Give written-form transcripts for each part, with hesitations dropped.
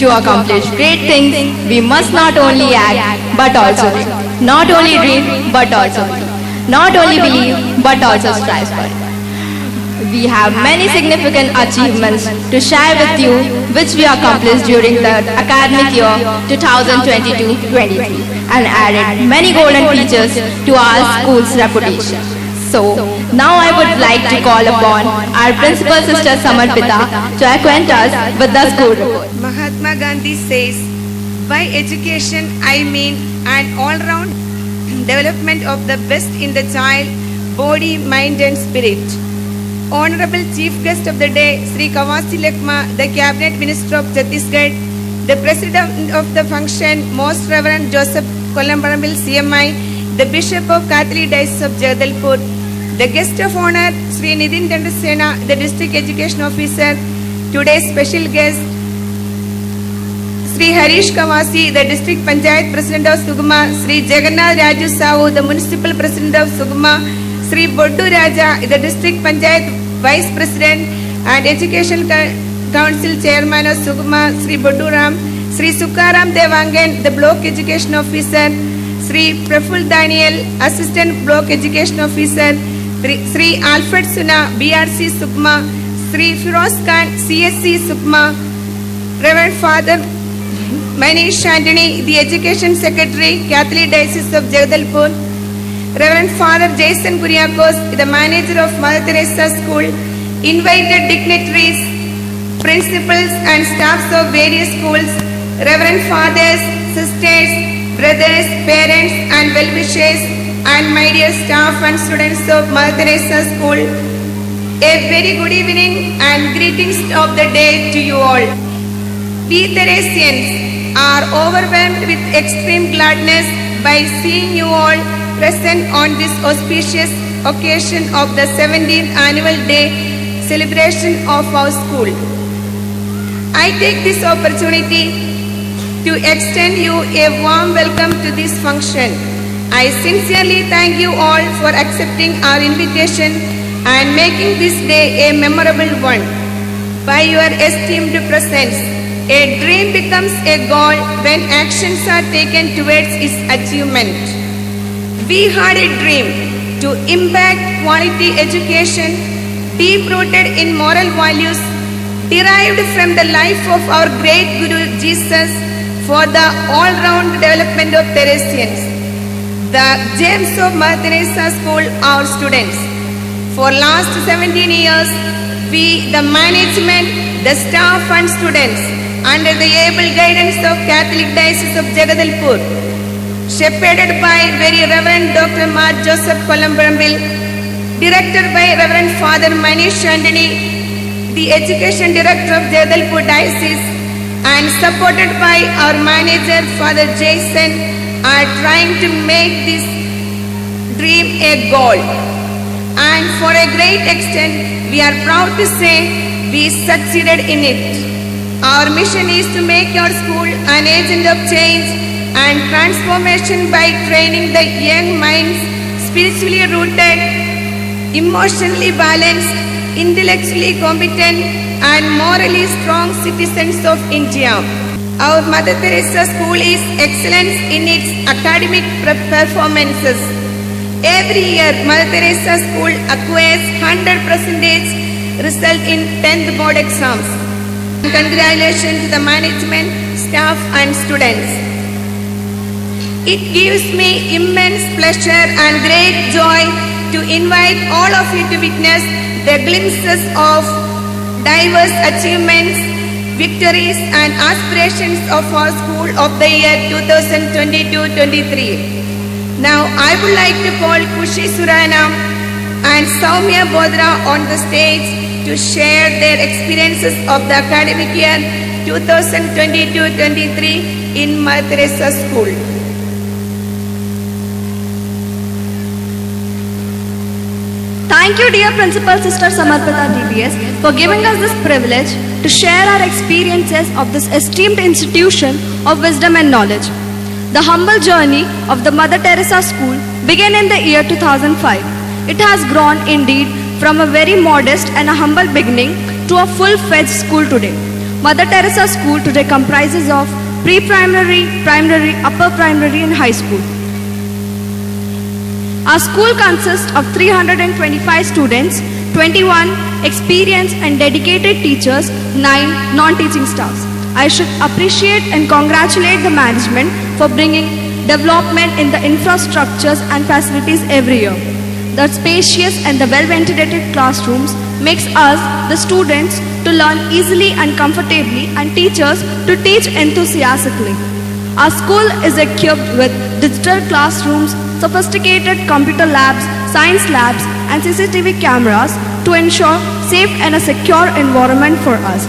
To accomplish great things, we must not only act, but also live. Not only dream, but also believe. Not only believe, but also strive for it. We have many significant achievements to share with you, which we accomplished during the academic year 2022-23 and added many golden features to our school's reputation. So, now I would like to call upon our principal sister Samarpita to acquaint us with the school report. Mahatma Gandhi says, by education I mean an all-round development of the best in the child, body, mind and spirit. Honorable Chief Guest of the Day, Sri Kawasi Lekma, the Cabinet Minister of Chhattisgarh, the President of the function, Most Reverend Joseph Kollambarambil CMI, the Bishop of Catholic Diocese of Jagdalpur, the Guest of Honor, Sri Nidhin Dandasena, the District Education Officer, today's special guest, Sri Harish Kawasi, the District Panchayat President of Sugma, Sri Jagannath Raju Sahu, the Municipal President of Sugma, Sri Boddu Raja, the District Panchayat Vice President and Education Council Chairman of Sugma, Sri Boddu Ram, Sri Sukaram Devangan, the Block Education Officer, Sri Praful Daniel, Assistant Block Education Officer, Sri Alfred Suna, BRC Sugma, Sri Firoz Khan, CSC Sugma, Reverend Father Manish Antony, the Education Secretary, Catholic Diocese of Jagdalpur, Reverend Father Jason Kuriakos, the Manager of Mother Teresa School, invited dignitaries, principals and staffs of various schools, Reverend Fathers, Sisters, brothers, parents and well-wishers, and my dear staff and students of Mother Teresa School, a very good evening and greetings of the day to you all. We Theresians are overwhelmed with extreme gladness by seeing you all present on this auspicious occasion of the 17th annual day celebration of our school. I take this opportunity to extend you a warm welcome to this function. I sincerely thank you all for accepting our invitation and making this day a memorable one. By your esteemed presence, a dream becomes a goal when actions are taken towards its achievement. We had a dream to impact quality education deep-rooted in moral values derived from the life of our great Guru Jesus for the all-round development of Theresians. The gems of Mother Teresa School, our students. For last 17 years, we, the management, the staff and students, under the able guidance of Catholic Diocese of Jagdalpur, shepherded by Very Reverend Dr. Mar Joseph Kollambarambil, directed by Reverend Father Manish Antony, the Education Director of Jagdalpur Diocese, and supported by our manager Father Jason, are trying to make this dream a goal. And for a great extent, we are proud to say we succeeded in it. Our mission is to make your school an agent of change and transformation by training the young minds spiritually rooted, emotionally balanced, intellectually competent and morally strong citizens of India. Our Mother Teresa School is excellence in its academic performances. Every year, Mother Teresa School acquires 100% result in 10th board exams. Congratulations to the management, staff and students. It gives me immense pleasure and great joy to invite all of you to witness the glimpses of diverse achievements, victories and aspirations of our school of the year 2022-23. Now I would like to call Kushi Surana and Soumya Bodra on the stage to share their experiences of the academic year 2022-23 in Mother Teresa School. Thank you, dear Principal Sister Samarpita DBS, for giving us this privilege to share our experiences of this esteemed institution of wisdom and knowledge. The humble journey of the Mother Teresa School began in the year 2005. It has grown indeed from a very modest and a humble beginning to a full-fledged school today. Mother Teresa School today comprises of pre-primary, primary, upper primary and high school. Our school consists of 325 students, 21 experienced and dedicated teachers, 9 non-teaching staffs. I should appreciate and congratulate the management for bringing development in the infrastructures and facilities every year. The spacious and the well-ventilated classrooms makes us, the students, to learn easily and comfortably and teachers to teach enthusiastically. Our school is equipped with digital classrooms, sophisticated computer labs, science labs and CCTV cameras to ensure safe and a secure environment for us.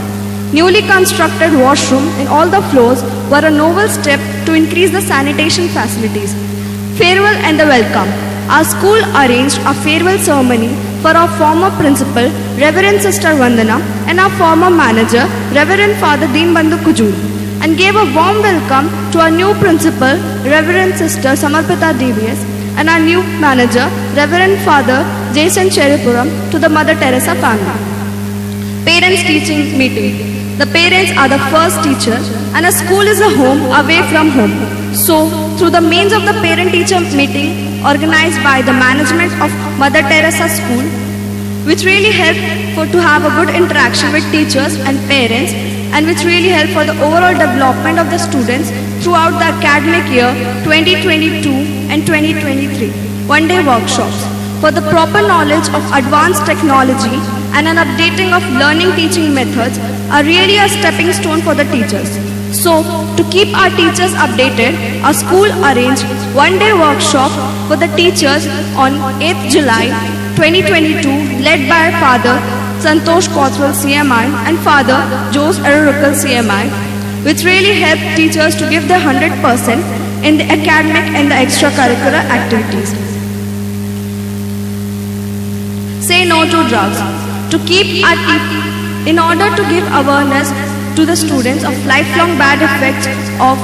Newly constructed washroom in all the floors were a novel step to increase the sanitation facilities. Farewell and the welcome. Our school arranged a farewell ceremony for our former principal, Reverend Sister Vandana, and our former manager, Reverend Father Deenbandhu Kujur, and gave a warm welcome to our new principal, Reverend Sister Samarpita DBS, and our new manager, Reverend Father Jason Cheripuram, to the Mother Teresa family. Parents teaching meeting. The parents are the first teacher and a school is a home away from home. So, through the means of the parent-teacher meeting organized by the management of Mother Teresa School, which really helped to have a good interaction with teachers and parents and which really helped for the overall development of the students throughout the academic year 2022 and 2023. One-day workshops for the proper knowledge of advanced technology and an updating of learning teaching methods are really a stepping stone for the teachers. So, to keep our teachers updated, our school arranged one-day workshop for the teachers on 8th July 2022 led by Father Santosh Kothwal CMI and Father Jose Erurukal CMI, which really helped teachers to give their 100% in the academic and the extracurricular activities. Say no to drugs. To keep our in order to give awareness to the students of lifelong bad effects of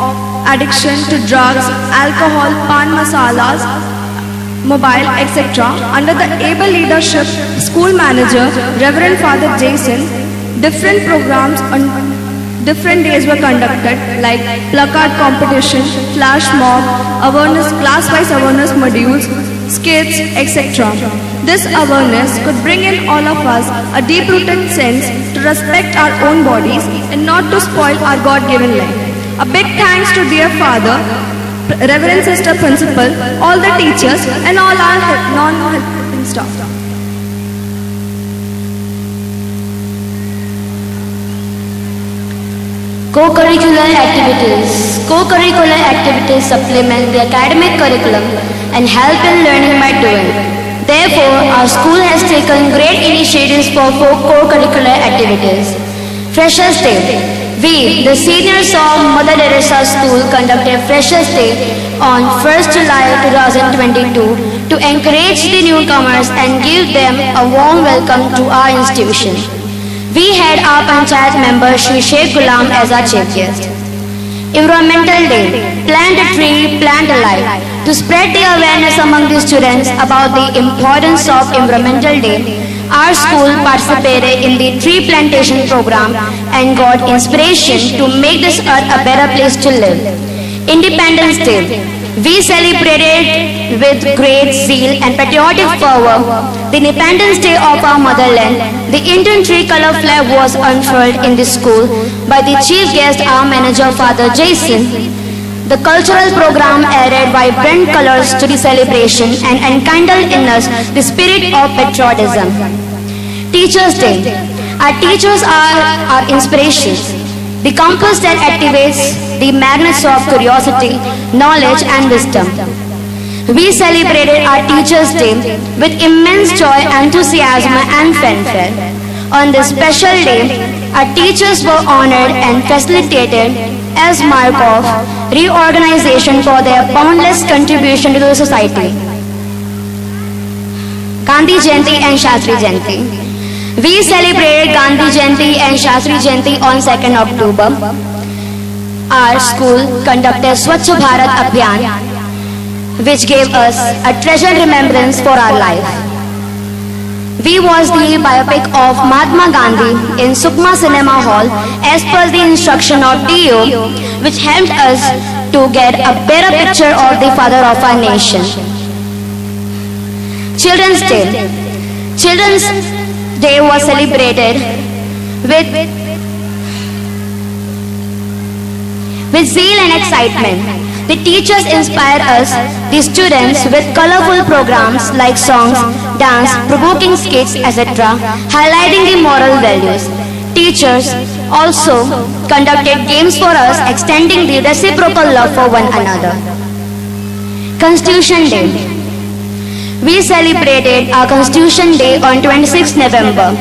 addiction to drugs, alcohol, pan masalas, mobile, etc. Under the able leadership school manager, Reverend Father Jason, different programs on different days were conducted like placard competition, flash mob, awareness, class-wise awareness modules, skits, etc. This awareness could bring in all of us a deep-rooted sense to respect our own bodies and not to spoil our God-given life. A big thanks to dear Father, Reverend Sister Principal, all the teachers and all our non-helping staff. Co-curricular activities. Co-curricular activities supplement the academic curriculum and help in learning by doing. Therefore, our school has taken great initiatives for co-curricular activities. Freshers Day. We, the seniors of Mother Teresa School, conducted Freshers Day on 1st July 2022 to encourage the newcomers and give them a warm welcome to our institution. We had our Panchayat member Shri Sheikh Ghulam as our chief guest. Environmental Day. Plant a tree, plant a life. To spread the awareness among the students about the importance of Environmental Day, our school participated in the tree plantation program and got inspiration to make this earth a better place to live. Independence Day. We celebrated with great zeal and patriotic fervor the Independence Day of our motherland. The Indian tricolour flag was unfurled in the school by the chief guest, our manager, Father Jason. The cultural program added vibrant colors to the celebration and enkindled in us the spirit of patriotism. Teachers Day. Our teachers are our inspirations, the compass that activates the magnets of curiosity, knowledge and wisdom. We celebrated our Teachers Day with immense joy, enthusiasm and fanfare. On this special day, our teachers were honored and facilitated as mark of reorganization for their boundless contribution to the society. Gandhi Jayanti and Shastri Jayanti. We celebrated Gandhi Jayanti and Shastri Jayanti on 2nd October. Our school conducted Swachh Bharat Abhiyan, which gave us a treasured remembrance for our life. We watched the biopic of Mahatma Gandhi in Sukma Cinema Hall as per the instruction of DO, which helped us to get a better picture of the father of our nation. Children's Day. Children's Day was celebrated with zeal and excitement. The teachers inspire us, the students, with colorful programs like songs, dance, provoking skits, etc., highlighting the moral values. Teachers also conducted games for us, extending the reciprocal love for one another. Constitution Day. We celebrated our Constitution Day on 26 November.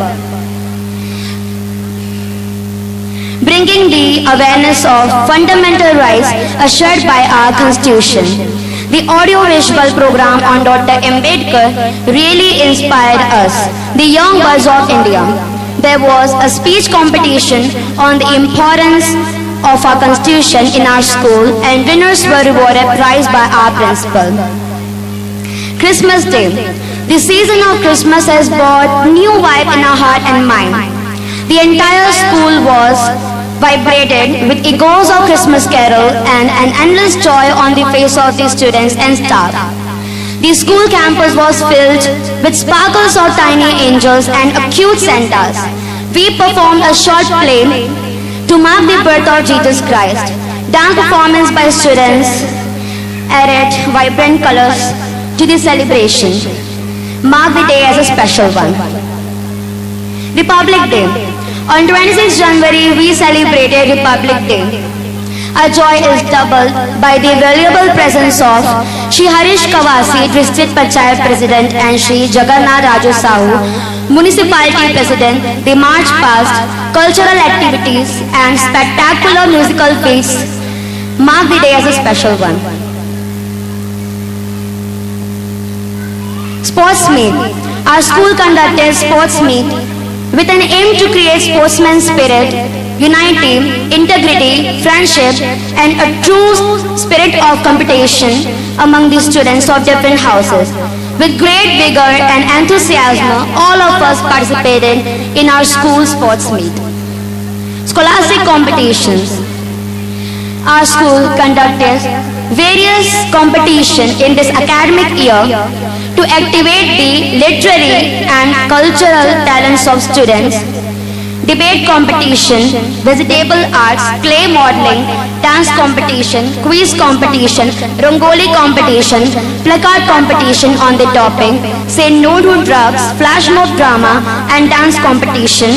Bringing the awareness of fundamental rights assured by our Constitution. The audio-visual program on Dr. Ambedkar really inspired us, the young boys of India. There was a speech competition on the importance of our Constitution in our school, and winners were rewarded prize by our principal. Christmas Day. The season of Christmas has brought new vibe in our heart and mind. The entire school was vibrated with echoes of Christmas carol and an endless joy on the face of the students and staff. The school campus was filled with sparkles of tiny angels and cute Santas. We performed a short play to mark the birth of Jesus Christ. Dance performance by students added vibrant colors to the celebration. Mark the day as a special one. Republic Day. On 26 January, we celebrated Republic Day. Our joy is doubled by the valuable presence of Shri Harish Kawasi, District Panchayat President, and Shri Jagannath Raju Sahu, Municipality President. The march past, cultural activities, and spectacular musical feats mark the day as a special one. Sports meet. Our school conducted sports meet with an aim to create sportsman spirit, unity, integrity, friendship, and a true spirit of competition among the students of different houses. With great vigor and enthusiasm, all of us participated in our school sports meet. Scholastic competitions. Our school conducted various competitions in this academic year to activate the literary and cultural talents of students. Debate competition, vegetable arts, clay modeling, dance competition, quiz competition, rangoli competition, placard competition on the topic, say no to drugs, flash mob drama and dance competition,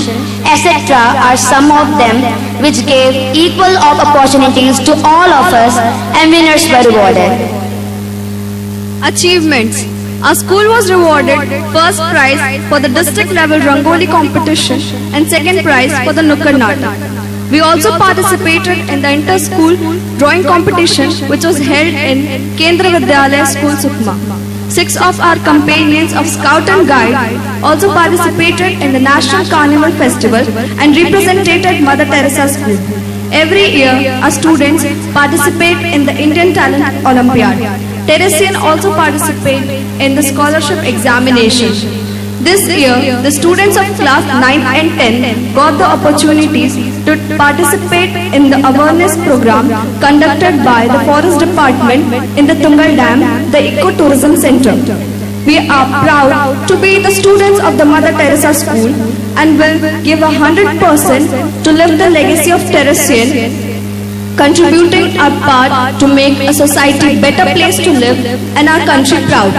etc. are some of them which gave equal opportunities to all of us, and winners were rewarded. Achievements. Our school was rewarded first prize for the district level Rangoli competition and second prize for the Nukkad Natak. We also participated in the inter-school drawing competition which was held in Kendra Vidyalaya School, Sukma. 6 of our companions of Scout and Guide also participated in the National Carnival Festival and represented Mother Teresa School. Every year, our students participate in the Indian Talent Olympiad. Teresian also participate in the scholarship examination. This year, the students of class 9 and 10 got the opportunities to participate in the awareness program conducted by the Forest Department in the Tungal Dam, the Eco-Tourism Center. We are proud to be the students of the Mother Teresa School and will give 100% to live the legacy of Teresian, contributing our part to make a society better place to live and our country proud.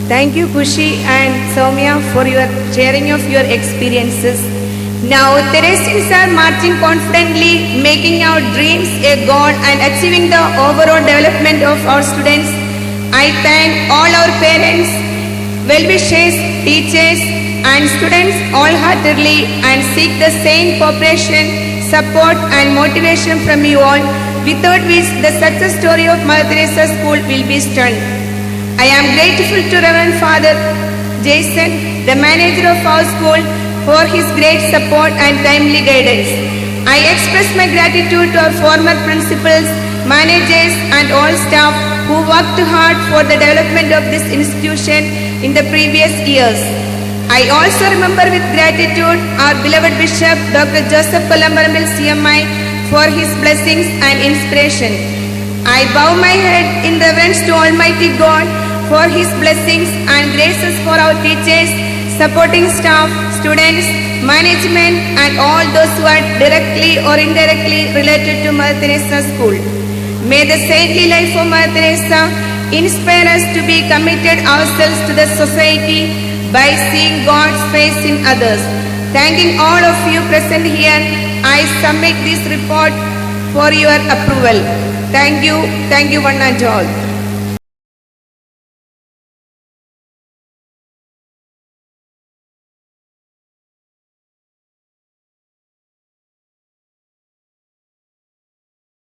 Thank you, Kushi and Soumya, for your sharing of your experiences. Now, Teresians are marching confidently, making our dreams a goal and achieving the overall development of our students. I thank all our parents, well-wishers, teachers and students wholeheartedly and seek the same cooperation, support and motivation from you all, without which the success story of Mother Teresa School will be stunned. I am grateful to Reverend Father Jason, the manager of our school, for his great support and timely guidance. I express my gratitude to our former principals, managers and all staff who worked hard for the development of this institution in the previous years. I also remember with gratitude our beloved Bishop Dr. Joseph Kolambarambil CMI for his blessings and inspiration. I bow my head in reverence to Almighty God for his blessings and graces for our teachers, supporting staff, students, management and all those who are directly or indirectly related to Mother Teresa School. May the saintly life of Mother Teresa inspire us to be committed ourselves to the society by seeing God's face in others. Thanking all of you present here, I submit this report for your approval. Thank you one and all.